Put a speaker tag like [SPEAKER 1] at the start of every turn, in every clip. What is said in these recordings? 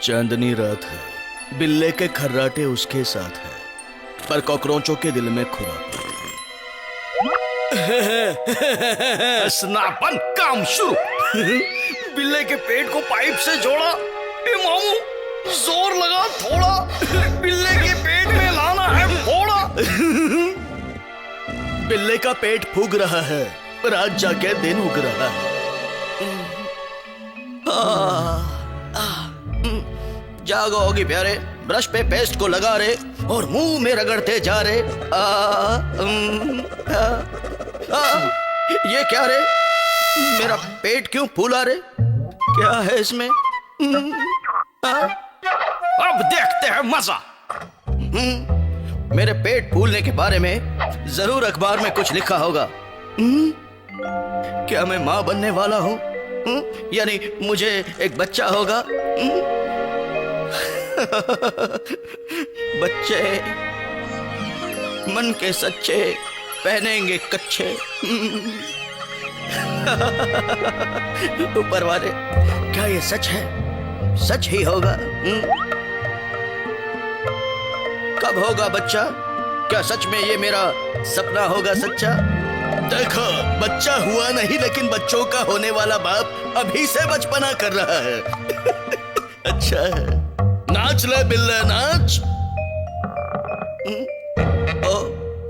[SPEAKER 1] चांदनी रात है, बिल्ले के खर्राटे उसके साथ है, पर कॉकरोचों के दिल में खुराक।
[SPEAKER 2] स्नापन काम शुरू। बिल्ले के पेट को पाइप से जोड़ा। ए मामू, जोर लगा थोड़ा। बिल्ले के पेट में लाना है फोड़ा।
[SPEAKER 1] बिल्ले का पेट फूक रहा है, रात जाके दिन उग रहा है। जागो होगी प्यारे, ब्रश पे पेस्ट को लगा रहे और मुंह में रगड़ते जा रहे। ये क्या रे, मेरा पेट क्यों फूला रे? क्या है इसमें?
[SPEAKER 2] अब देखते हैं मजा।
[SPEAKER 1] मेरे पेट फूलने के बारे में जरूर अखबार में कुछ लिखा होगा। क्या मैं माँ बनने वाला हूँ? यानी मुझे एक बच्चा होगा। बच्चे मन के सच्चे पहनेंगे कच्चे। ऊपर वाले, क्या ये सच है? सच ही होगा। कब होगा बच्चा? क्या सच में ये मेरा सपना होगा सच्चा? देखो, बच्चा हुआ नहीं, लेकिन बच्चों का होने वाला बाप अभी से बचपना कर रहा है। अच्छा है। नाच ले बिल्ले नाच। ओ,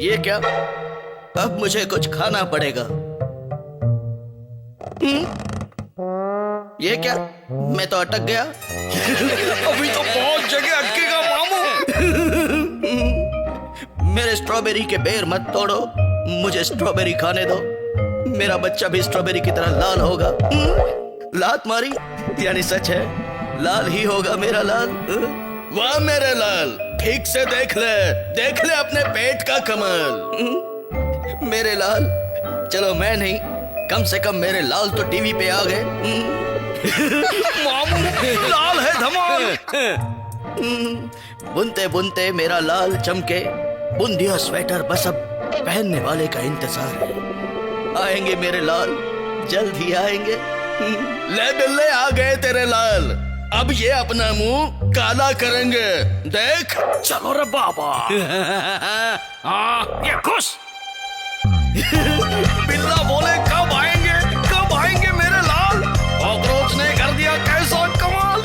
[SPEAKER 1] ये क्या? अब मुझे कुछ खाना पड़ेगा। ये क्या? मैं तो अटक गया।
[SPEAKER 2] अभी तो बहुत जगह अटकेगा मामू।
[SPEAKER 1] मेरे स्ट्रॉबेरी के बेर मत तोड़ो, मुझे स्ट्रॉबेरी खाने दो। मेरा बच्चा भी स्ट्रॉबेरी की तरह लाल होगा। लात मारी यानी सच है, लाल ही होगा मेरा लाल। वाह मेरे लाल, ठीक से देख ले अपने पेट का कमाल। मेरे लाल, चलो मैं नहीं, कम से कम मेरे लाल तो टीवी पे आ गए।
[SPEAKER 2] मामू, लाल है धमाल।
[SPEAKER 1] बुनते बुनते मेरा लाल चमके, बुन दिया स्वेटर, बस अब पहनने वाले का इंतजार है। आएंगे मेरे लाल, जल्द ही आएंगे। ले बिल्ले, आ गए तेरे लाल। अब ये अपना मुंह काला करेंगे, देख।
[SPEAKER 2] चलो रे बाबा। हाँ, ये खुश। बिल्ला बोले, कब आएंगे मेरे लाल? कॉकरोच ने कर दिया कैसा कमाल।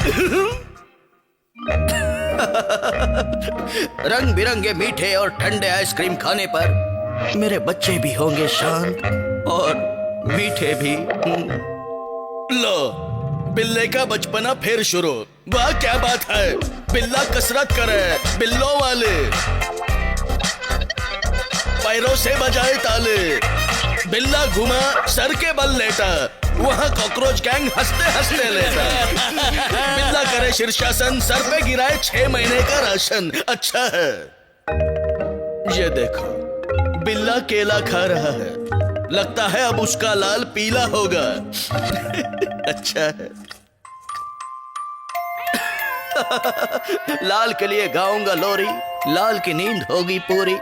[SPEAKER 1] रंग बिरंगे मीठे और ठंडे आइसक्रीम खाने पर मेरे बच्चे भी होंगे शांत और मीठे भी। लो, बिल्ले का बचपना फिर शुरू। वाह क्या बात है, बिल्ला कसरत करे, बिल्लों वाले पैरों से बजाए ताले। बिल्ला घुमा, सर के बल लेटा, वहाँ कॉकरोच गैंग हंसते हंसते लेटा। बिल्ला करे शीर्षासन, सर पे गिराए 6 महीने का राशन। अच्छा है। ये देखो, बिल्ला केला खा रहा है, लगता है अब उसका लाल पीला होगा। अच्छा है। लाल के लिए गाऊंगा लोरी, लाल की नींद होगी पूरी।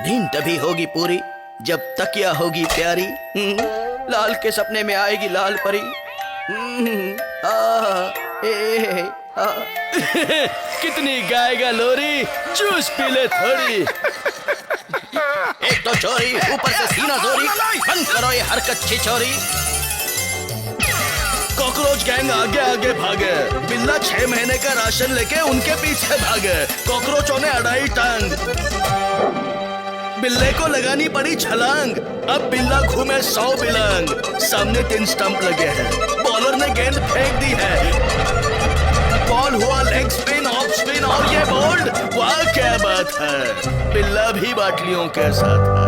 [SPEAKER 1] नींद तभी होगी पूरी जब तकिया होगी प्यारी। लाल के सपने में आएगी लाल परी। कितनी गाएगा लोरी, जूस पी ले थोड़ी। एक तो चोरी, ऊपर से सीना जोरी, बंद करो ये हरकत छिछोरी। कॉकरोच गैंग आगे आगे भागे, बिल्ला 6 महीने का राशन लेके उनके पीछे भागे। कॉकरोचों ने अड़ाई टांग, बिल्ले को लगानी पड़ी छलांग। अब बिल्ला घूमे 100 बिलंग। सामने 3 स्टंप लगे हैं, बॉलर ने गेंद फेंक दी है। बॉल हुआ लेग स्पिन, ऑफ स्पिन और ये बोल्ड। वाह क्या बात है, बिल्ला भी बाटलियों के साथ है।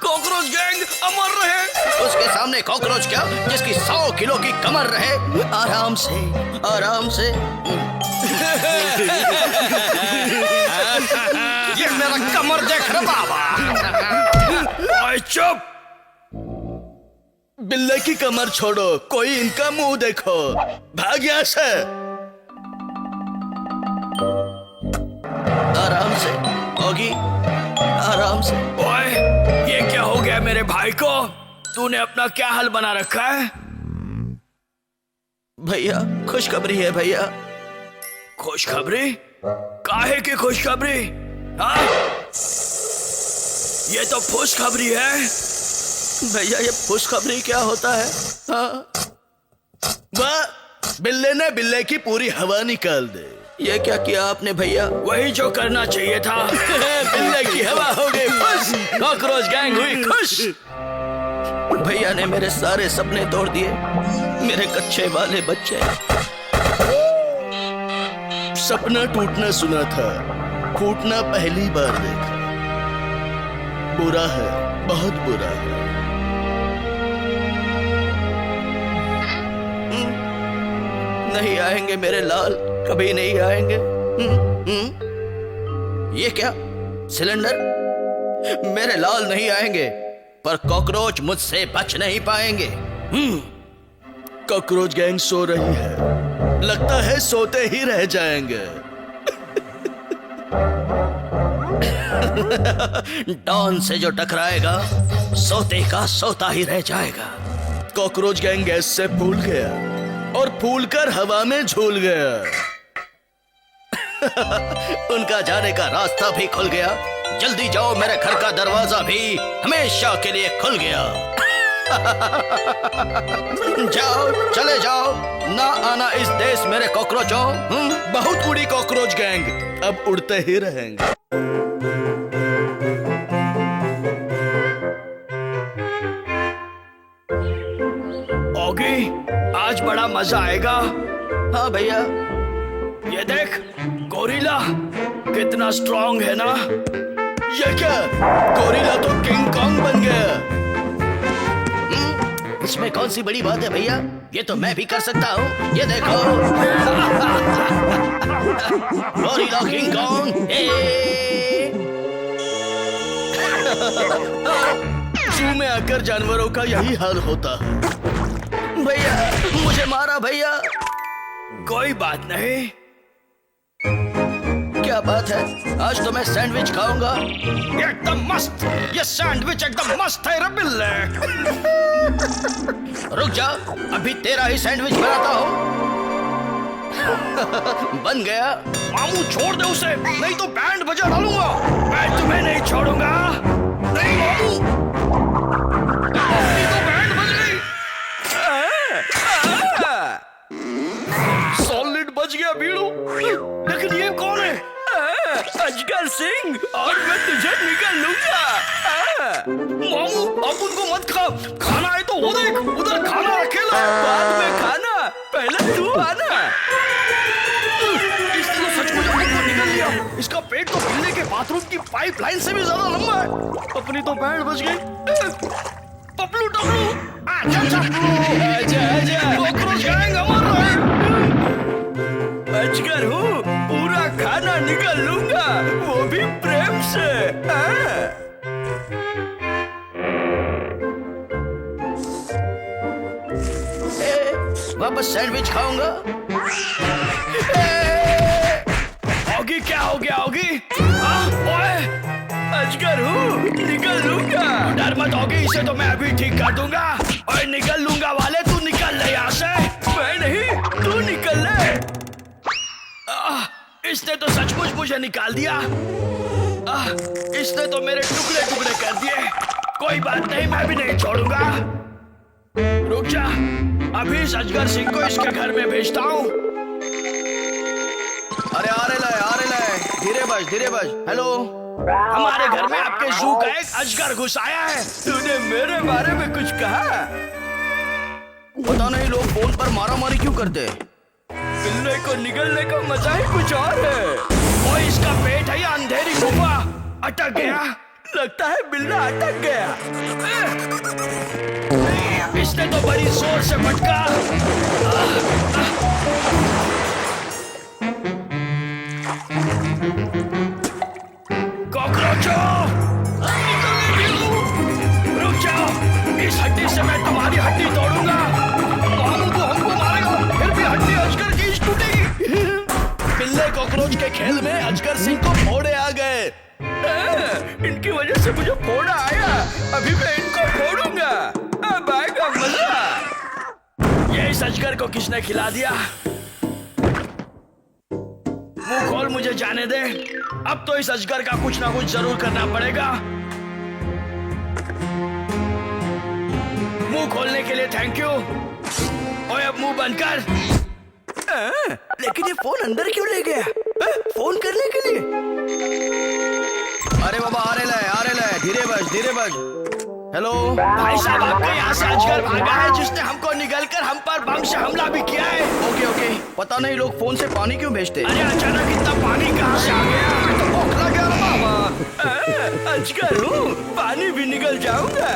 [SPEAKER 2] कॉकरोच गैंग अमर रहे।
[SPEAKER 1] उसके सामने कॉकरोच क्या, जिसकी 100 किलो की कमर रहे। आराम से आराम से।
[SPEAKER 2] ये मेरा कमर देख रहा बाबा। ओए चुप।
[SPEAKER 1] बिल्ले की कमर छोड़ो, कोई इनका मुंह देखो। भाग यहाँ से। आराम से होगी, आराम से।
[SPEAKER 2] ओए, ये क्या हो गया मेरे भाई को? तूने अपना क्या हाल बना रखा है?
[SPEAKER 1] भैया खुशखबरी है भैया।
[SPEAKER 2] खुशखबरी? काहे की खुशखबरी? हाँ? ये तो खुशखबरी है।
[SPEAKER 1] भैया ये खुशखबरी क्या होता है? हाँ?
[SPEAKER 2] वाह, बिल्ले ने बिल्ले की पूरी हवा निकाल दे।
[SPEAKER 1] ये क्या किया आपने भैया?
[SPEAKER 2] वही जो करना चाहिए था। बिल्ले की हवा हो गई खुश, कॉकरोच गैंग हुई खुश।
[SPEAKER 1] भैया ने मेरे सारे सपने तोड़ दिए, मेरे कच्चे वाले बच्चे।
[SPEAKER 2] सपना टूटना सुना था, फूटना पहली बार देखा। बुरा है, बहुत बुरा है।
[SPEAKER 1] नहीं आएंगे मेरे लाल, कभी नहीं आएंगे। ये क्या सिलेंडर? मेरे लाल नहीं आएंगे, पर कॉकरोच मुझसे बच नहीं पाएंगे।
[SPEAKER 2] कॉकरोच गैंग सो रही है, लगता है सोते ही रह जाएंगे।
[SPEAKER 1] डॉन से जो टकराएगा सोते का सोता ही रह जाएगा।
[SPEAKER 2] कॉकरोच गैंग गैस से फूल गया और फूलकर हवा में झूल गया।
[SPEAKER 1] उनका जाने का रास्ता भी खुल गया। जल्दी जाओ, मेरे घर का दरवाजा भी हमेशा के लिए खुल गया। जाओ, चले जाओ, ना आना इस देश मेरे कॉकरोचों।
[SPEAKER 2] बहुत उड़ी कॉकरोच गैंग, अब उड़ते ही रहेंगे। ओगी, आज बड़ा मजा आएगा।
[SPEAKER 1] हाँ भैया।
[SPEAKER 2] ये देख, गोरिल्ला कितना स्ट्रांग है ना। ये क्या, गोरिल्ला तो किंग कॉन्ग बन गया।
[SPEAKER 1] इसमें कौन सी बड़ी बात है भैया? ये तो मैं भी कर सकता हूँ। ये देखो, गोरिल्ला किंग कॉन्ग।
[SPEAKER 2] जू में आकर जानवरों का यही हाल होता है।
[SPEAKER 1] भैया मुझे मारा भैया।
[SPEAKER 2] कोई बात नहीं।
[SPEAKER 1] क्या बात है? आज तो मैं सैंडविच खाऊंगा।
[SPEAKER 2] एकदम मस्त, ये सैंडविच एकदम मस्त है रे बिल्ले।
[SPEAKER 1] रुक जा, अभी तेरा ही सैंडविच बनाता हूँ। बन गया।
[SPEAKER 2] मामू छोड़ दे उसे, नहीं तो बैंड बजा डालूंगा। मैं तुम्हें नहीं छोड़ूंगा। नहीं मामू, अपनी तो बैंड बज गई। सॉलिड बज गया बीड़ू। लेकिन ये कौन है? अजगर सिंह, और मैं तुझे निकाल लूंगा। मामू अब उनको मत खा, खाना है तो वो देख, उधर खाना रखेला।
[SPEAKER 1] बाद में खाना, पहले तू आना।
[SPEAKER 2] इसने सचमुच अपनी निकल लिया। इसका पेट तो बिल्ले के बाथरूम की पाइपलाइन से भी ज्यादा लंबा है। अपनी तो बैंड बज गई। पपलू टपलू, आजा चपलू,
[SPEAKER 1] आजा आजा।
[SPEAKER 2] कॉकरोच गैंग हमारा है।
[SPEAKER 1] अजगर हूँ, पूरा खाना निकाल लूंगा, वो भी प्रेम से। वापस सैंडविच खाऊंगा।
[SPEAKER 2] होगी क्या हो गया होगी? ओए,
[SPEAKER 1] अजगर हूँ, निकल लूंगा।
[SPEAKER 2] डर मत होगी, इसे तो मैं अभी ठीक कर दूंगा। और निकल लूंगा वाले, तू निकल ले यहाँ से।
[SPEAKER 1] मैं नहीं, तू निकल ले।
[SPEAKER 2] इसने तो सचमुच मुझे निकाल दिया। इसने तो मेरे टुकड़े टुकड़े कर दिए। कोई बात नहीं, मैं भी नहीं छोड़ूंगा। रुक जा, अभी इस अजगर सिंह को इसके घर में भेजता हूँ।
[SPEAKER 1] अरे आ रहे ले, धीरे बज। हेलो,
[SPEAKER 2] हमारे घर में आपके जू का एक अजगर घुस आया है।
[SPEAKER 1] तूने मेरे बारे में कुछ कहा? पता नहीं लोग फोन पर मारामारी क्यों करते। बिल्ले को निकलने का मजा ही कुछ और है।
[SPEAKER 2] और इसका पेट है या अंधेरी गुफा। अटक गया,
[SPEAKER 1] लगता है बिल्ला अटक गया।
[SPEAKER 2] इसने तो बड़ी जोर से फटका। कॉकरोचों, रुक जाओ, इस हड्डी से मैं तुम्हारी हड्डी तोड़ूंगा। मामू तो हमको मारेगा, फिर भी हड्डी अजगर की टूटेगी।
[SPEAKER 1] बिल्ले कॉकरोच के खेल में अजगर सिंह को फोड़े आ गए। इनकी वजह से मुझे फोड़ा आया, अभी मैं इनको फोड़ूंगा। अब आएगा मजा।
[SPEAKER 2] ये इस इस अजगर को किसने खिला दिया? मुंह खोल, मुझे जाने दे। अब तो इस अजगर का कुछ ना कुछ जरूर करना पड़ेगा। मुंह खोलने के लिए थैंक यू। ओए अब मुंह बंद कर। लेकिन ये फोन अंदर क्यों ले गया? फोन करने के लिए?
[SPEAKER 1] अरे बाबा आ रहे ले, धीरे बज। हेलो
[SPEAKER 2] भाई साहब, आपके यहाँ से अजगर भागा है जिसने हमको निगलकर हम पर बम से हमला भी किया है।
[SPEAKER 1] ओके पता नहीं लोग फोन से पानी क्यों भेजते।
[SPEAKER 2] अरे अचानक इतना पानी कहाँ से आ गया?
[SPEAKER 1] तो भूख लग गया बाबा।
[SPEAKER 2] अजगर हूँ, पानी भी निकल जाऊंगा।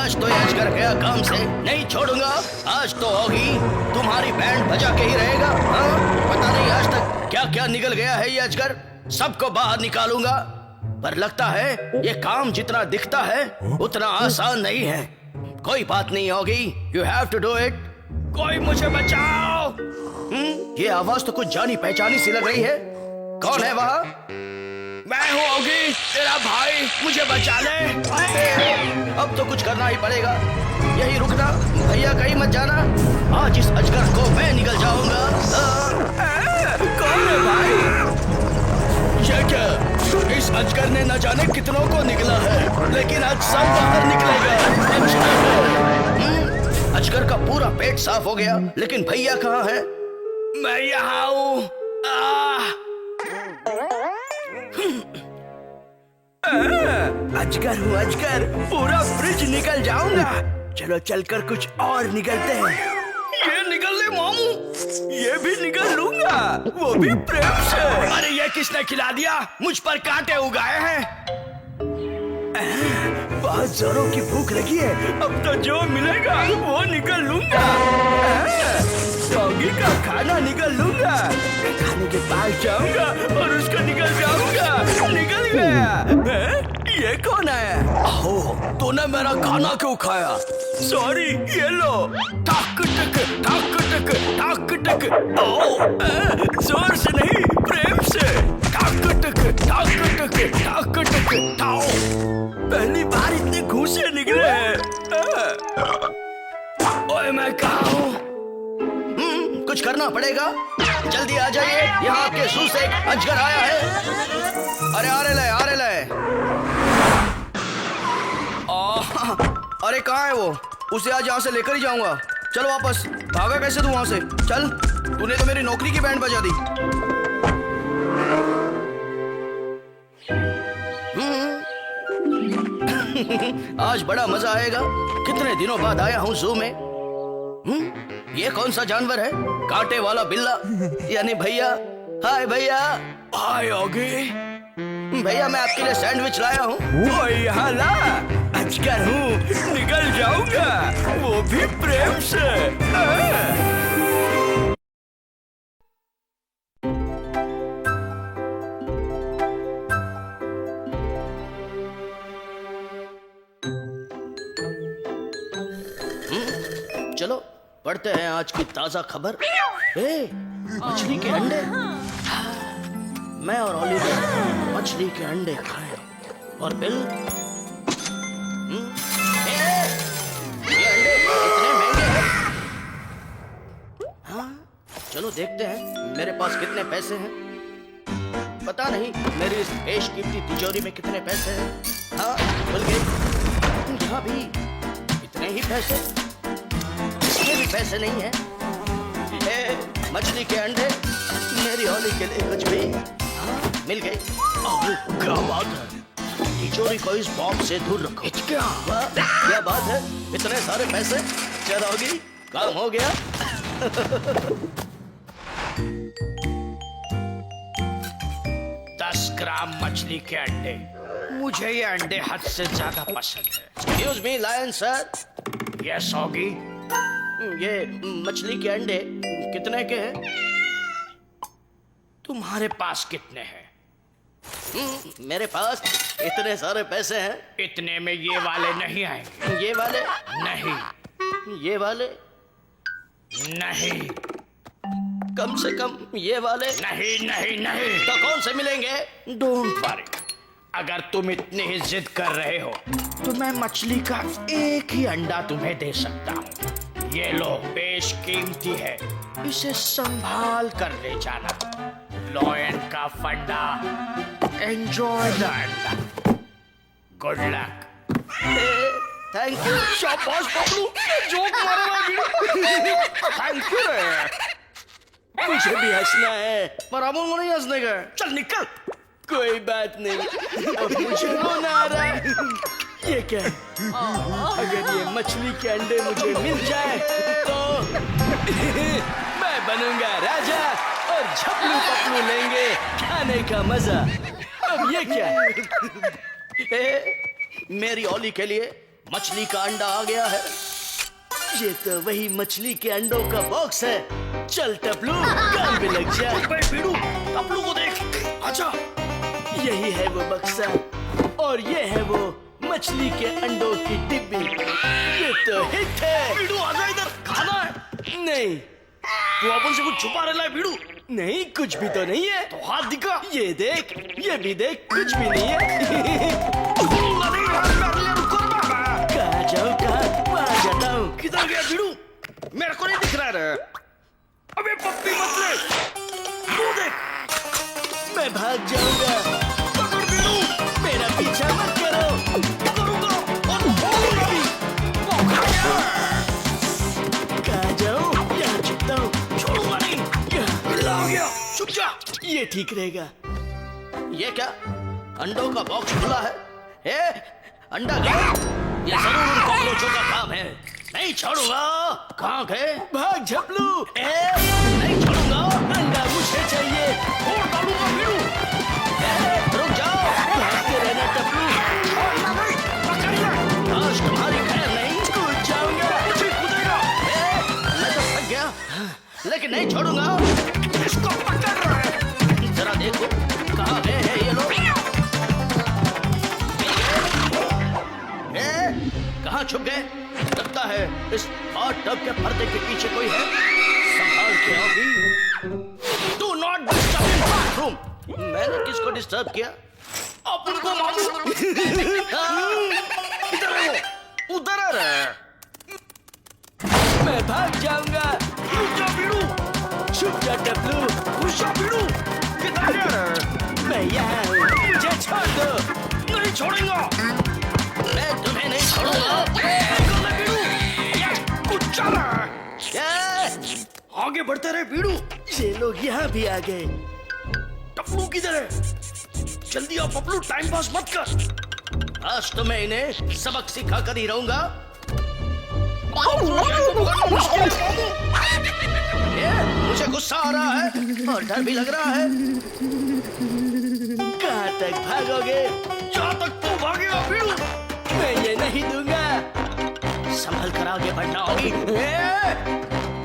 [SPEAKER 1] आज तो ये अजगर गया काम से, नहीं छोड़ूंगा। आज तो होगी तुम्हारी बैंड बजा के ही रहेगा। पता नहीं आज तक क्या क्या निकल गया है ये अजगर, सबको बाहर निकालूंगा। पर लगता है ये काम जितना दिखता है उतना आसान नहीं है। कोई बात नहीं होगी, you have to do it.
[SPEAKER 2] कोई मुझे बचाओ।
[SPEAKER 1] ये आवाज तो कुछ जानी पहचानी सी लग रही है। कौन है वहाँ?
[SPEAKER 2] मैं हूँ ओगी, तेरा भाई, मुझे बचा ले।
[SPEAKER 1] अब तो कुछ करना ही पड़ेगा। यही रुकना भैया, कहीं मत जाना। आज इस अजगर को मैं निकल जाऊंगा।
[SPEAKER 2] कौन है भाई? ये क्या? इस अजगर ने न जाने कितनों को निकला है, लेकिन आज सब बाहर निकलेगा।
[SPEAKER 1] अजगर का पूरा पेट साफ हो गया, लेकिन भैया कहाँ है?
[SPEAKER 2] मैं यहाँ हूँ। अजगर हूँ अजगर, पूरा फ्रिज निकल जाऊंगा। चलो चलकर कुछ और निकलते हैं। ये निकल ले मामू, ये भी निकल लूंगा, वो भी प्रेम से। अरे ये किसने खिला दिया? मुझ पर कांटे उगाए हैं। बहुत जोरों की भूख लगी है, अब तो जो मिलेगा वो निकल लूंगा। डॉगी का खाना निकल लूंगा, खाने के पास जाऊंगा और उसको निकल जाऊंगा। निकल गया। ये कौन है? आओ, तूने मेरा खाना क्यों खाया? सॉरी, ये लो। टक टक टक टक टक टक। आओ, जोर से नहीं, प्रेम से। टक टक टक टक टक टक टाओ। पहली बार इतने घूसे निकले हैं। ओए मैं कहाँ हूँ?
[SPEAKER 1] कुछ करना पड़ेगा, जल्दी आ जाइए। यहाँ आपके जू से एक अजगर आया है। अरे आ रहे ले। अरे कहाँ है वो? उसे आज यहाँ से लेकर ही जाऊंगा। चल वापस। भागा कैसे तू वहां से? चल, तूने तो मेरी नौकरी की बैंड बजा दी। आज बड़ा मजा आएगा। कितने दिनों बाद आया हूँ जू में। ये कौन सा जानवर है? कांटे वाला बिल्ला, यानी भैया। हाय भैया।
[SPEAKER 2] हाय ओगी।
[SPEAKER 1] भैया मैं आपके लिए सैंडविच लाया हूँ।
[SPEAKER 2] वो यहाँ ला। अजगर हूँ, निकल जाऊंगा, वो भी प्रेम से।
[SPEAKER 1] चलो पढ़ते हैं आज की ताजा खबर। मछली के अंडे। मैं और ओलिवर मछली के अंडे खाए और बिल। ये अंडे इतने महंगे हैं। हाँ, चलो देखते हैं मेरे पास कितने पैसे हैं। पता नहीं मेरी इस बेशकीमती तिजोरी में कितने पैसे हैं। हाँ, मिल गए। यहाँ भी इतने ही पैसे, इसमें भी पैसे नहीं है। ये मछली के अंडे मेरी होली के लिए कुछ भी। हाँ, मिल गए।
[SPEAKER 2] क्या बात है?
[SPEAKER 1] तिजोरी को इस बॉक्स से दूर रखो। क्या बात है? इतने सारे पैसे। चलोगी, काम हो गया।
[SPEAKER 2] 10 ग्राम मछली के अंडे। मुझे ये अंडे हद से ज्यादा पसंद है।
[SPEAKER 1] Excuse me lion sir.
[SPEAKER 2] Yes Oggy.
[SPEAKER 1] ये मछली के अंडे कितने के हैं?
[SPEAKER 2] तुम्हारे पास कितने हैं?
[SPEAKER 1] मेरे पास इतने सारे पैसे हैं।
[SPEAKER 2] इतने में ये वाले नहीं आएंगे।
[SPEAKER 1] ये वाले
[SPEAKER 2] नहीं।
[SPEAKER 1] ये वाले
[SPEAKER 2] नहीं।
[SPEAKER 1] कम से कम ये वाले
[SPEAKER 2] नहीं नहीं नहीं।
[SPEAKER 1] तो कौन से मिलेंगे?
[SPEAKER 2] डोंट वरी, अगर तुम इतनी ही जिद कर रहे हो तो मैं मछली का एक ही अंडा तुम्हें दे सकता हूँ। ये लो, बेशकीमती है, इसे संभाल कर ले जाना। लॉयन का फंडा, एंजॉय द अंडा। Good luck.
[SPEAKER 1] Thank you.
[SPEAKER 2] शाबाश पपलू, जोक मारा ना बीड़ू। थैंक यू रे।
[SPEAKER 1] मुझे भी हंसना है पर अमन को नहीं हंसने का।
[SPEAKER 2] चल निकल।
[SPEAKER 1] कोई बात नहीं, अब मुझे रोना आ रहा है। ये क्या है? अगर ये मछली के अंडे मुझे मिल जाए तो मैं बनूंगा राजा और झपलू पपलू लेंगे खाने का मजा। अब ये क्या है? मेरी ओली के लिए मछली का अंडा आ गया है। ये तो वही मछली के अंडों का बॉक्स है। चल टपलू, काम भी लग जाए।
[SPEAKER 2] बीड़ू, टपलू को देख। अच्छा,
[SPEAKER 1] यही है वो बक्सा और ये है वो मछली के अंडों की डिब्बी। ये तो हिट है।
[SPEAKER 2] बीड़ू आजा इधर, खाना है।
[SPEAKER 1] नहीं,
[SPEAKER 2] तू अपन से कुछ छुपा रहा है बीड़ू?
[SPEAKER 1] नहीं कुछ भी तो नहीं है।
[SPEAKER 2] तो हाथ दिखा।
[SPEAKER 1] ये देख, ये भी देख, कुछ भी नहीं है। कहाँ जाऊँ, कहाँ? वहाँ जाता हूँ।
[SPEAKER 2] किधर गया बीड़ू? मेरे को नहीं दिख रहा है। अबे पप्पी मत ले, तू देख।
[SPEAKER 1] मैं भाग जाऊंगा।
[SPEAKER 2] पकड़ बीड़ू,
[SPEAKER 1] मेरा पीछा मत करो।
[SPEAKER 2] करूंगा और होगा भी। वो खा गया।
[SPEAKER 1] कहाँ जाऊँ? यहाँ छुपता हूँ।
[SPEAKER 2] छोड़ूंगा नहीं। बिल्ला आ गया, छुप जा।
[SPEAKER 1] ये ठीक रहेगा। ये क्या? अंडों का बॉक्स खुला है। अंडा गया? ये जरूर उन कॉकरोचों का काम है। नहीं छोड़ूंगा। कहाँ गए? भाग झपलू। नहीं छोड़ूंगा। अंडा मुझे चाहिए।
[SPEAKER 2] और डालूंगा बीड़ू।
[SPEAKER 1] रुक जाओ। भागते रहना टपलू।
[SPEAKER 2] छोड़ना नहीं, पकड़ ले।
[SPEAKER 1] आज तुम्हारी खैर नहीं। कूद जाऊंगा।
[SPEAKER 2] कुछ ही कूदेगा।
[SPEAKER 1] मैं तो थक गया, लेकिन नहीं छोड़ूंगा।
[SPEAKER 2] इसको पकड़ रहा है।
[SPEAKER 1] जरा देखो कहाँ गए हैं ये लोग। कहाँ छुप गए? लगता है इस हॉट टब के पर्दे के पीछे कोई है। संभाल के आओगी।
[SPEAKER 2] Do not disturb in bathroom.
[SPEAKER 1] मैंने किसको डिस्टर्ब किया?
[SPEAKER 2] अपन को मालूम। इधर है वो, उधर आ रहा है।
[SPEAKER 1] मैं भाग जाऊंगा।
[SPEAKER 2] रुक जा बीड़ू,
[SPEAKER 1] छुप जा टपलू।
[SPEAKER 2] रुक जा बीड़ू। किधर गया?
[SPEAKER 1] मैं यहाँ हूँ, मुझे छोड़ दो।
[SPEAKER 2] नहीं छोड़ेगा।
[SPEAKER 1] मैं तुम्हें नहीं छोड़ूंगा।
[SPEAKER 2] निकल ले बीड़ू। कुछ चला। आगे बढ़ते रहे बीड़ू।
[SPEAKER 1] ये लोग यहाँ भी आ गए।
[SPEAKER 2] टपलू किधर है? जल्दी आओ पपलू, टाइम पास मत कर।
[SPEAKER 1] आज तो मैं इन्हें सबक सिखा कर ही रहूंगा। मुझे गुस्सा आ रहा है और डर भी लग रहा है। कहाँ तक भागोगे?
[SPEAKER 2] जहाँ तक तू भागेगा बीड़ू।
[SPEAKER 1] मैं ये नहीं दूंगा। संभल कर आगे बढ़ना होगी।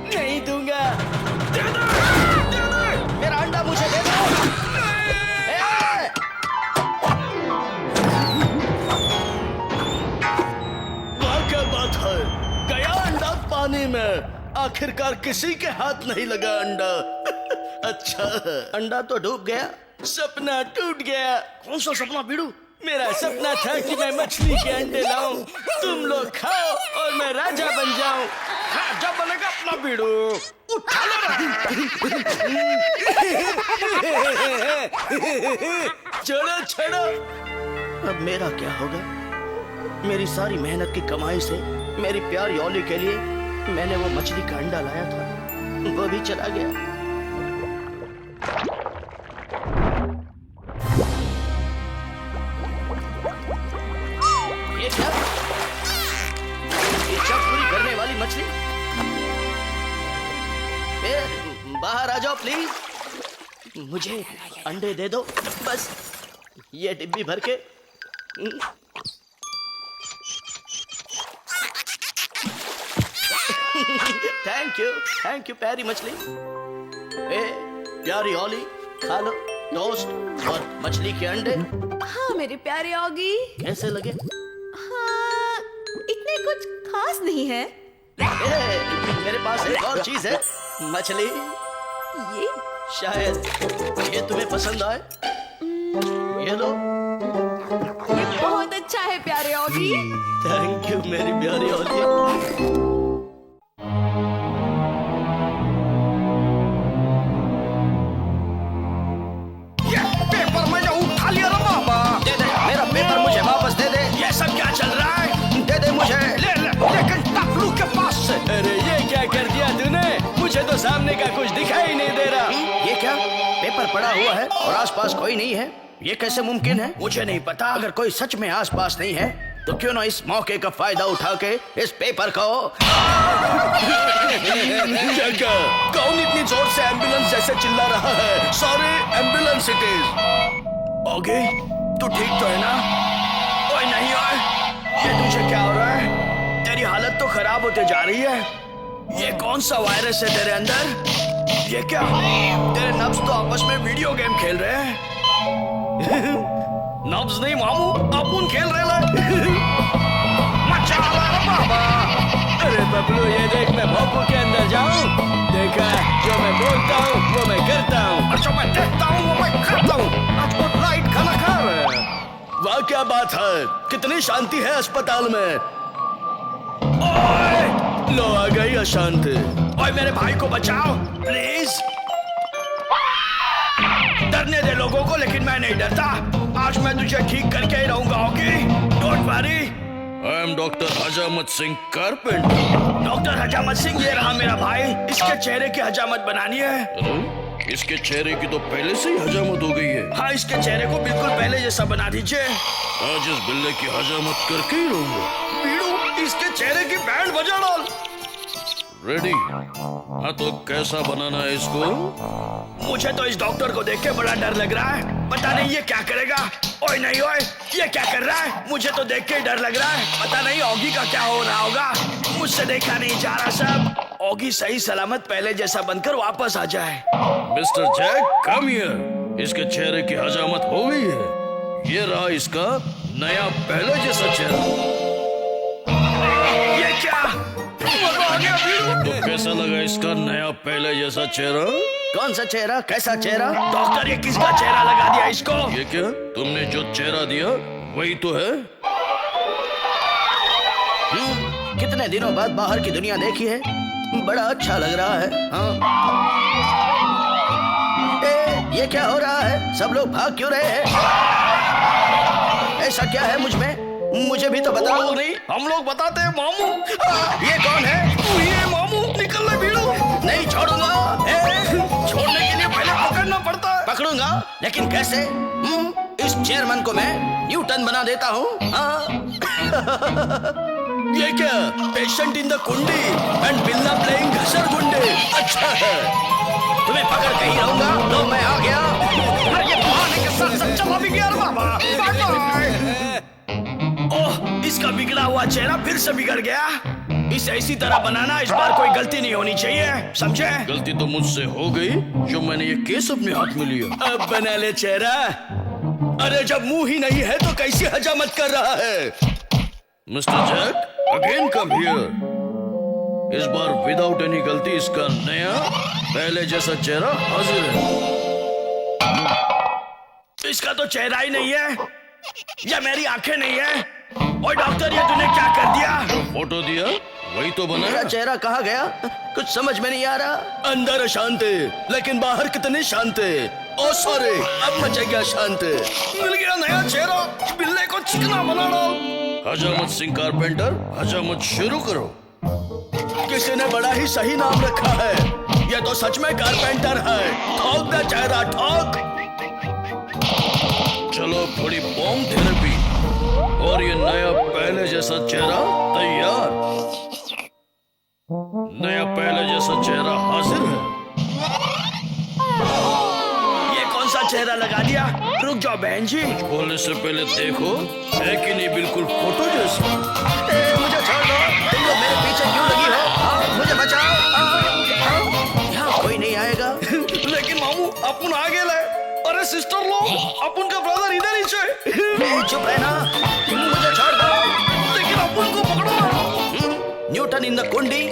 [SPEAKER 1] नहीं दूंगा।
[SPEAKER 2] दे दे।
[SPEAKER 1] मेरा अंडा मुझे दे दो। क्या बात है? गया अंडा पानी में। आखिरकार किसी के हाथ नहीं लगा अंडा। अच्छा, अंडा तो डूब गया, सपना टूट गया।
[SPEAKER 2] कौन सा सपना बीड़ू?
[SPEAKER 1] मेरा सपना था कि मैं मछली के अंडे लाऊं, तुम लोग खाओ और मैं राजा बन जाऊं।
[SPEAKER 2] राजा बनेगा अपना बीड़ू। उठा ले।
[SPEAKER 1] छोड़ो छोड़ो। अब मेरा क्या होगा? मेरी सारी मेहनत की कमाई से मेरी प्यारी ओली के लिए मैंने वो मछली का अंडा लाया था, वो भी चला गया। ये क्या? ये जब पूरी करने वाली मछली। बाहर आ जाओ प्लीज। मुझे अंडे दे दो बस। ये डिब्बी भर के। थैंक यू प्यारी मछली। प्यारी ओली, खा लो टोस्ट और मछली के अंडे।
[SPEAKER 3] हाँ मेरे प्यारे ऑगी।
[SPEAKER 1] कैसे लगे?
[SPEAKER 3] हाँ, इतने कुछ खास नहीं है।
[SPEAKER 1] मेरे पास एक और चीज है, मछली।
[SPEAKER 3] ये
[SPEAKER 1] शायद ये तुम्हें पसंद आए। ये लो।
[SPEAKER 3] ये बहुत अच्छा है प्यारे ऑगी।
[SPEAKER 1] थैंक यू मेरी प्यारी ओली। और आसपास कोई नहीं है, ये कैसे मुमकिन है?
[SPEAKER 2] मुझे नहीं पता।
[SPEAKER 1] अगर कोई सच में आसपास नहीं है तो क्यों ना इस मौके का फायदा उठा के इस पेपर को
[SPEAKER 2] क्या कौन इतनी जोर से एम्बुलेंस जैसे चिल्ला रहा है? Sorry ambulance it is. Okay तू ठीक तो है ना? ओए नहीं ओए, ये तुझे क्या हो रहा है? तेरी हालत तो खराब होते जा रही है। ये कौन सा वायरस है तेरे अंदर? ये क्या तेरे नब्ज तो आपस में वीडियो गेम खेल रहे हैं। नब्ज नहीं मामू, अपुन खेल रहे हैं। मचा ला बाबा। अरे बबलू ये देख, मैं भोपू के अंदर जाऊं? देखा, जो मैं बोलता हूँ वो मैं करता हूँ। अच्छा मैं देखता हूँ वो मैं करता हूँ। आज वो लाइट खाना खा रहे हैं। वाह क्या बात है, कितनी शांति है अस्पताल में। ओए लो आ गई अशांति। ओए मेरे भाई को बचाओ प्लीज। डरने दे लोगों को, लेकिन मैं नहीं डरता। आज मैं तुझे ठीक करके ही रहूंगा। Okay don't worry.
[SPEAKER 4] I am doctor हजामत सिंह कारपेंटर।
[SPEAKER 2] डॉक्टर हजामत सिंह, ये रहा मेरा भाई। इसके चेहरे की हजामत बनानी है।
[SPEAKER 4] अरे, इसके चेहरे की तो पहले से ही हजामत हो गई है।
[SPEAKER 2] हाँ इसके चेहरे को बिल्कुल पहले जैसा बना दीजिए।
[SPEAKER 4] आज इस बिल्ले की हजामत करके ही रहूंगा।
[SPEAKER 2] पीड़ू इसके चेहरे की बैंड बजा डाल।
[SPEAKER 4] रेडी? हाँ तो कैसा बनाना है इसको?
[SPEAKER 2] मुझे तो इस डॉक्टर को देख के बड़ा डर लग रहा है। पता नहीं ये क्या करेगा। ओए नहीं ओए, ये क्या कर रहा है? मुझे तो देख के डर लग रहा है। पता नहीं ऑगी का क्या हो रहा होगा। मुझसे देखा नहीं जा रहा सब। ऑगी सही सलामत पहले जैसा बनकर वापस आ जाए।
[SPEAKER 4] Mister Jack come here. इसके चेहरे की हजामत हो गई है। ये रहा इसका नया पहले जैसा चेहरा।
[SPEAKER 2] ये क्या? आ गया
[SPEAKER 4] तो कैसा लगा इसका नया पहले जैसा चेहरा?
[SPEAKER 1] कौन सा चेहरा? कैसा चेहरा?
[SPEAKER 2] डॉक्टर ये किसका चेहरा लगा दिया इसको?
[SPEAKER 4] ये क्या, तुमने जो चेहरा दिया वही तो है।
[SPEAKER 1] कितने दिनों बाद बाहर की दुनिया देखी है, बड़ा अच्छा लग रहा है। हाँ। ये क्या हो रहा है? सब लोग भाग क्यों रहे हैं? ऐसा क्या है मुझ में? मुझे भी तो बताओ।
[SPEAKER 2] नहीं हम लोग बताते हैं मामू।
[SPEAKER 1] ये कौन है?
[SPEAKER 2] ये मामू निकल ले भीड़ू।
[SPEAKER 1] नहीं छोड़ूंगा।
[SPEAKER 2] छोड़ने के लिए पहले पकड़ना पड़ता है।
[SPEAKER 1] पकड़ूंगा, लेकिन कैसे? इस चेयरमैन को मैं न्यूटन बना देता हूँ।
[SPEAKER 2] ये क्या? पेशेंट इन द कुंडी एंड बिल्ला प्लेइंग घसरगुंडी। अच्छा है,
[SPEAKER 1] तुम्हें पकड़ के ही रहूंगा। तो मैं आ गया।
[SPEAKER 2] अरे ये बहाने के साथ सब चला भी गया रे बाबा। ओह इसका बिगड़ा हुआ चेहरा फिर से बिगड़ गया। इसे इसी तरह बनाना, इस बार कोई गलती नहीं होनी चाहिए, समझे?
[SPEAKER 4] गलती तो मुझसे हो गई जो मैंने ये केस अपने हाथ में लिया।
[SPEAKER 2] अब बना ले चेहरा। अरे जब मुंह ही नहीं है तो कैसी हजामत कर रहा है?
[SPEAKER 4] Mister Jack again come here. इस बार विदाउट एनी गलती इसका नया पहले जैसा चेहरा हाजिर है।
[SPEAKER 2] इसका तो चेहरा ही नहीं है, या मेरी आंखें नहीं है। ओए डॉक्टर ये तूने क्या कर दिया?
[SPEAKER 4] जो फोटो दिया वही तो बना
[SPEAKER 1] मेरा
[SPEAKER 4] है।
[SPEAKER 1] चेहरा कहाँ गया? कुछ समझ में नहीं आ रहा।
[SPEAKER 2] अंदर शांति, लेकिन बाहर कितनी शांति। ओ सॉरी, अब मचेगा शांति। मिल गया नया चेहरा। बिल्ले को चिकना बना डाल।
[SPEAKER 4] हजामत सिंह कारपेंटर, हजामत शुरू करो।
[SPEAKER 2] किसी ने बड़ा ही सही नाम रखा है। ये तो सच में कारपेंटर है। ठोक दे चेहरा, ठोक।
[SPEAKER 4] चलो थोड़ी बॉम्ब थेरेपी और ये नया पहले जैसा चेहरा तैयार। नया पहले जैसा चेहरा हाजिर है।
[SPEAKER 2] ये कौन सा चेहरा लगा दिया? रुक जाओ बहन जी।
[SPEAKER 4] बोलने से पहले देखो है कि नहीं बिल्कुल फोटो जैसा।
[SPEAKER 1] मुझे छोड़ दो। तुम लोग मेरे पीछे क्यों लगी हो? मुझे बचाओ। यहाँ कोई नहीं आएगा।
[SPEAKER 2] लेकिन मामू अपन आगे ले। अरे सिस्टर लोग, अपन का ब्रदर इधर ही छे।
[SPEAKER 1] चुप रहना। मुझे छोड़ दो।
[SPEAKER 2] लेकिन अपन को पकड़ो।
[SPEAKER 1] न्यूटन इन द कुंडी।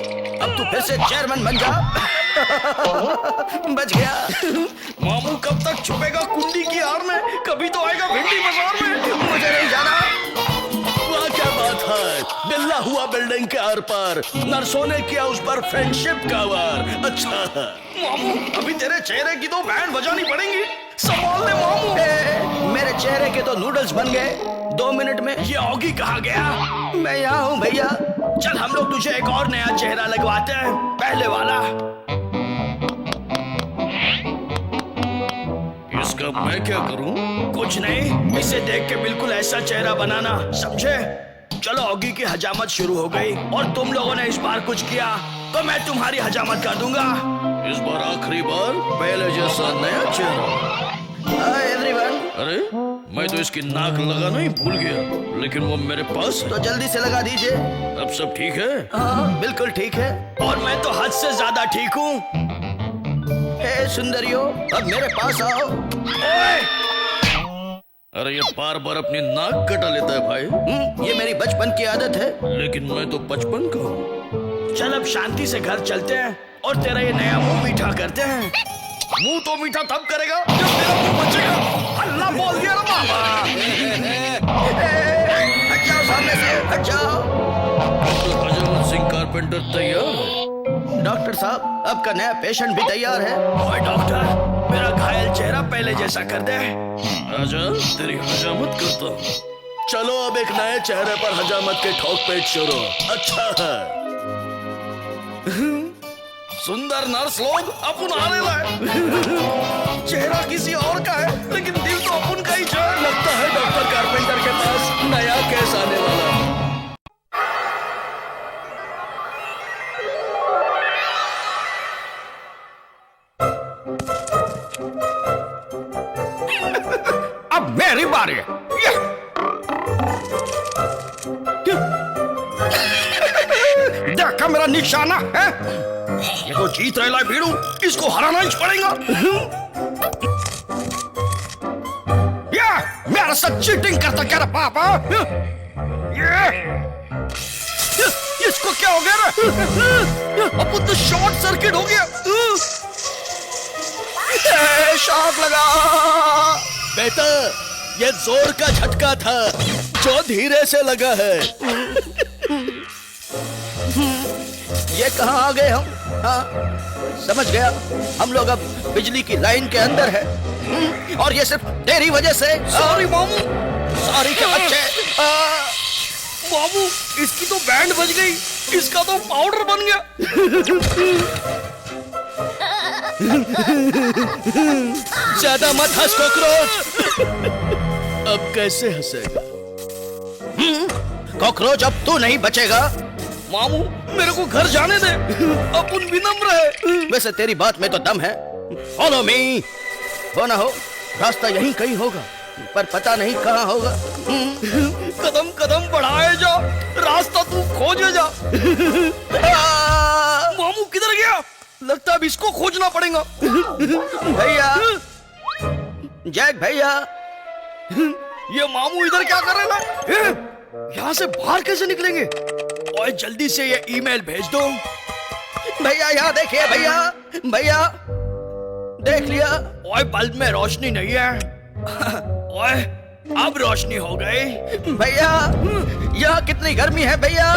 [SPEAKER 1] अब तू फिर से चेयरमैन बन जा। बच गया।
[SPEAKER 2] मामू कब तक छुपेगा कुंडी की आड़ में? कभी तो आएगा भिंडी बाजार में।
[SPEAKER 1] मुझे नहीं जाना।
[SPEAKER 2] वाह क्या बात है। बिल्ला हुआ बिल्डिंग के आर पार। नर्सों ने किया उस पर फ्रेंडशिप का वार। अच्छा मामू, अभी तेरे चेहरे की तो बैंड बजानी पड़ेगी। संभाल ले मामू।
[SPEAKER 1] मेरे चेहरे के तो नूडल्स बन गए 2 मिनट में।
[SPEAKER 2] ये ऑगी कहाँ गया?
[SPEAKER 1] मैं यहाँ हूँ भैया।
[SPEAKER 2] चल हम लोग तुझे एक और नया चेहरा लगवाते हैं, पहले वाला।
[SPEAKER 4] इसका अब मैं क्या करूं?
[SPEAKER 2] कुछ नहीं, इसे देख के बिल्कुल ऐसा चेहरा बनाना, समझे? चलो ऑगी की हजामत शुरू हो गई और तुम लोगों ने इस बार कुछ किया तो मैं तुम्हारी हजामत कर दूंगा।
[SPEAKER 4] इस बार आखिरी बार पहले जैसा नया चेहरा।
[SPEAKER 1] Hi everyone.
[SPEAKER 4] अरे मैं तो इसकी नाक लगाना ही भूल गया, लेकिन वो मेरे पास है।
[SPEAKER 1] तो जल्दी से लगा दीजिए।
[SPEAKER 4] अब सब ठीक है?
[SPEAKER 1] हाँ बिल्कुल ठीक है।
[SPEAKER 2] और मैं तो हद से ज्यादा ठीक हूँ।
[SPEAKER 1] हे सुंदरियो, अब मेरे पास आओ।
[SPEAKER 2] ओए!
[SPEAKER 4] अरे ये बार बार अपनी नाक कटा लेता है भाई।
[SPEAKER 1] ये मेरी बचपन की आदत है।
[SPEAKER 4] लेकिन मैं तो बचपन का हूँ।
[SPEAKER 2] चल अब शांति से घर चलते हैं और तेरा ये नया मुंह मीठा करते हैं।
[SPEAKER 4] मुंह तो मीठा तब करेगा जब मेरा मुंह बचेगा।
[SPEAKER 2] अल्लाह बोल दिया ना बाबा।
[SPEAKER 1] हट जाओ सामने से, हट जाओ।
[SPEAKER 4] डॉक्टर हजामत सिंह कारपेंटर तैयार है।
[SPEAKER 1] डॉक्टर साहब, आपका नया पेशेंट भी तैयार है।
[SPEAKER 2] ओए डॉक्टर, मेरा घायल चेहरा पहले जैसा कर दे।
[SPEAKER 4] आजा तेरी हजामत करता हूँ। चलो अब एक नए चेहरे पर हजामत के ठोक पेट शुरू। अच्छा है। सुंदर नर्स लोग अपन आने लाए।
[SPEAKER 2] चेहरा किसी और का है लेकिन दिल तो अपन का ही है।
[SPEAKER 4] लगता है डॉक्टर कारपेंटर के पास नया केस आने वाला है।
[SPEAKER 2] अब मेरी बारी है। देखा मेरा निशाना है? ये तो जीत रहा है भीड़ू, इसको हराना ही पड़ेगा। ये मेरे साथ चीटिंग करता क्या रे पापा? इसको क्या हो गया रे? अब तो शॉर्ट सर्किट हो गया। शॉक लगा।
[SPEAKER 1] बेटा, ये जोर का झटका था जो धीरे से लगा है। ये कहाँ आ गए हम? हाँ समझ गया, हम लोग अब बिजली की लाइन के अंदर है। और ये सिर्फ तेरी वजह से।
[SPEAKER 2] सॉरी मामू।
[SPEAKER 1] सॉरी के बच्चे।
[SPEAKER 2] मामू, इसकी तो बैंड बज गई, इसका तो पाउडर बन गया।
[SPEAKER 1] ज्यादा मत हंस कॉकरोच। अब कैसे हंसेगा? कॉकरोच, अब तू नहीं बचेगा।
[SPEAKER 2] मामू, मेरे को घर जाने दे, अपन विनम्र है।
[SPEAKER 1] वैसे तेरी बात में तो दम है। Follow me. हो ना हो, रास्ता यहीं कहीं होगा, पर पता नहीं कहाँ होगा।
[SPEAKER 2] कदम कदम बढ़ाए जा, रास्ता तू खोजे जा। मामू किधर गया? लगता है अब इसको खोजना पड़ेगा।
[SPEAKER 1] भैया, जैक भैया।
[SPEAKER 2] ये मामू इधर क्या कर रहे हैं? यहाँ से बाहर कैसे निकलेंगे? ओए जल्दी से ये ईमेल भेज दो।
[SPEAKER 1] भैया यहाँ देखिए। भैया, भैया देख लिया?
[SPEAKER 2] ओए बल्ब में रोशनी नहीं है। ओए अब रोशनी हो गई।
[SPEAKER 1] भैया, यहाँ कितनी गर्मी है भैया।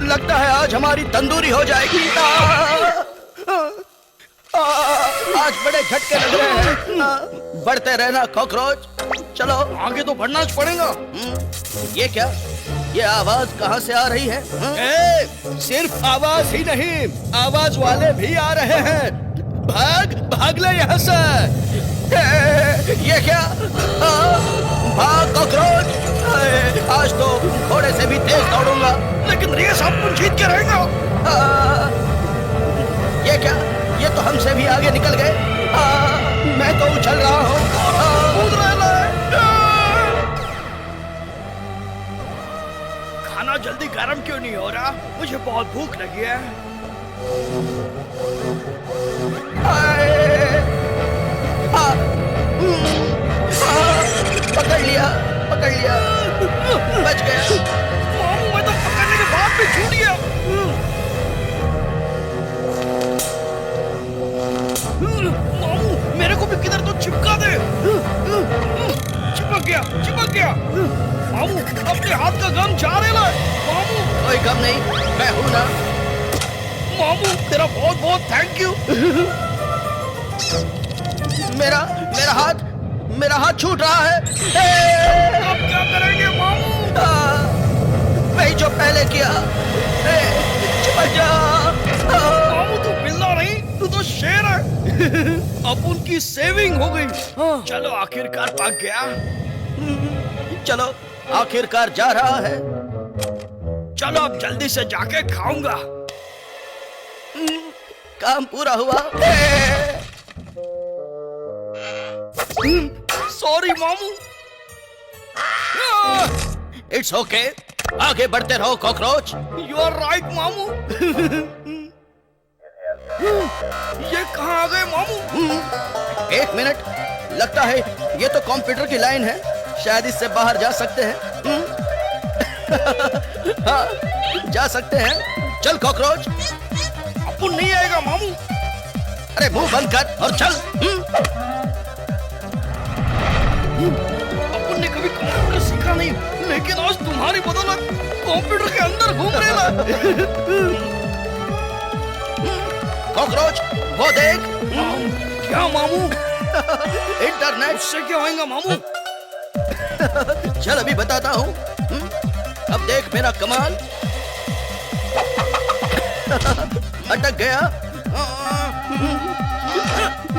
[SPEAKER 1] लगता है आज हमारी तंदूरी हो जाएगी। आज बड़े झटके लग रहे हैं। बढ़ते रहना कॉकरोच। चलो
[SPEAKER 2] आगे तो बढ़ना पड़ेगा।
[SPEAKER 1] ये क्या? ये आवाज कहाँ से आ रही है? सिर्फ आवाज ही नहीं, आवाज वाले भी आ रहे हैं। भाग भाग ले यहाँ से। ये क्या? भाग कॉकरोच। आज तो घोड़े से भी तेज दौड़ूंगा।
[SPEAKER 2] लेकिन रेस अपन जीत के रहेगा।
[SPEAKER 1] ये क्या? ये तो हमसे भी आगे निकल गए। मैं तो उछल रहा हूँ।
[SPEAKER 2] कूद रहा है। खाना जल्दी गर्म क्यों नहीं हो रहा? मुझे बहुत भूख लगी है।
[SPEAKER 1] पकड़ लिया, पकड़ लिया। बच गया।
[SPEAKER 2] मामू, मैं तो पकड़ने के बाद भी छूट गया। मामू, मेरे को भी किधर तो चिपका दे। चिपक गया, चिपक गया। मामू, अपने हाथ का गम जा रहे है। मामू,
[SPEAKER 1] कोई गम नहीं, मैं हूं ना।
[SPEAKER 2] मामू, तेरा बहुत बहुत थैंक यू।
[SPEAKER 1] मेरा हाथ छूट रहा है।
[SPEAKER 2] अब क्या करेंगे मामू?
[SPEAKER 1] वही जो पहले किया। चिपक जा।
[SPEAKER 2] मामू, तू बिल्ला नहीं, तू तो शेर है। अपन की सेविंग हो गई। चलो आखिरकार पक गया।
[SPEAKER 1] चलो आखिरकार जा रहा है।
[SPEAKER 2] चलो अब जल्दी से जाके खाऊंगा।
[SPEAKER 1] काम पूरा हुआ।
[SPEAKER 2] सॉरी मामू।
[SPEAKER 1] इट्स ओके, आगे बढ़ते रहो कॉकरोच।
[SPEAKER 2] यू आर राइट मामू। ये कहाँ आ गए मामू?
[SPEAKER 1] एक मिनट, लगता है ये तो कंप्यूटर की लाइन है, शायद इससे बाहर जा सकते हैं। हाँ, जा सकते हैं। चल कॉकरोच।
[SPEAKER 2] अपन नहीं आएगा मामू।
[SPEAKER 1] अरे मुंह बंद कर और चल।
[SPEAKER 2] अपन ने कभी कंप्यूटर सीखा नहीं, लेकिन आज तुम्हारी बदौलत कंप्यूटर के अंदर घूम रहे ना।
[SPEAKER 1] कॉकरोच वो देख।
[SPEAKER 2] क्या मामू?
[SPEAKER 1] इंटरनेट।
[SPEAKER 2] उससे क्या होएगा मामू?
[SPEAKER 1] चल अभी बताता हूँ। अब देख मेरा कमाल। अटक गया।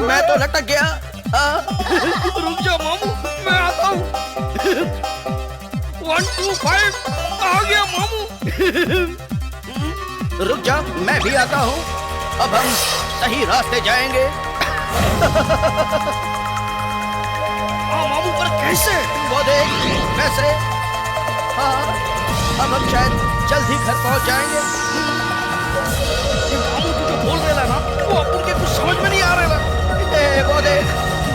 [SPEAKER 1] मैं तो लटक गया।
[SPEAKER 2] रुक जा मामू, मैं आता हूँ। 1 2 5 आ गया मामू।
[SPEAKER 1] रुक जा, मैं भी आता हूँ। अब हम सही रास्ते जाएंगे।
[SPEAKER 2] हाँ मामू, पर कैसे?
[SPEAKER 1] वो देख, वैसे। हाँ, अब हम शायद जल्द ही घर पहुंच जाएंगे।
[SPEAKER 2] मामू तू जो बोल रहा ना, वो अपन के कुछ समझ में नहीं आ रहा ना।
[SPEAKER 1] वो देख,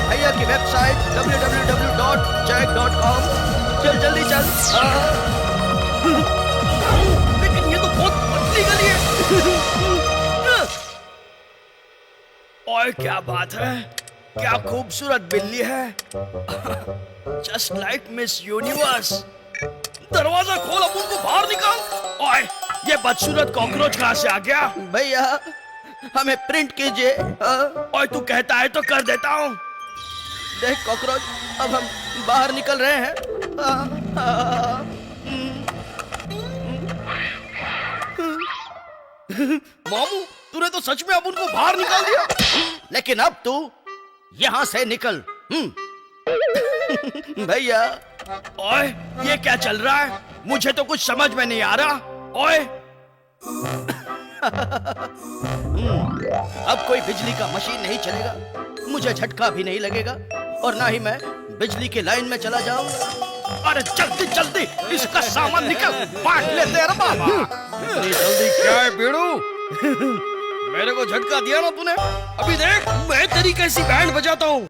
[SPEAKER 1] भैया की वेबसाइट www.jack.com। चल जल्दी चल।
[SPEAKER 2] लेकिन ये तो बहुत पतली गली है। ओए क्या बात है, क्या खूबसूरत बिल्ली है। Just like miss universe. दरवाजा खोल, अपन को बाहर निकाल। ओए ये बदसूरत कॉकरोच कहाँ से आ गया?
[SPEAKER 1] भैया हमें प्रिंट कीजिए।
[SPEAKER 2] ओए तू कहता है तो कर देता हूँ।
[SPEAKER 1] देख कॉकरोच, अब हम बाहर निकल रहे हैं।
[SPEAKER 2] मामू तूने तो सच में अपन को बाहर निकाल दिया।
[SPEAKER 1] लेकिन अब तू यहाँ से निकल। भैया।
[SPEAKER 2] ओए ये क्या चल रहा है? मुझे तो कुछ समझ में नहीं आ रहा। ओए
[SPEAKER 1] अब कोई बिजली का मशीन नहीं चलेगा, मुझे झटका भी नहीं लगेगा, और ना ही मैं बिजली की लाइन में चला जाऊंगा।
[SPEAKER 2] अरे जल्दी जल्दी इसका सामान निकल, बांट लेते हैं बाबा। इतनी जल्दी क्या है बेड़ू? मेरे को झटका दिया ना तूने, अभी देख मैं तेरी कैसी बैंड बजाता हूँ।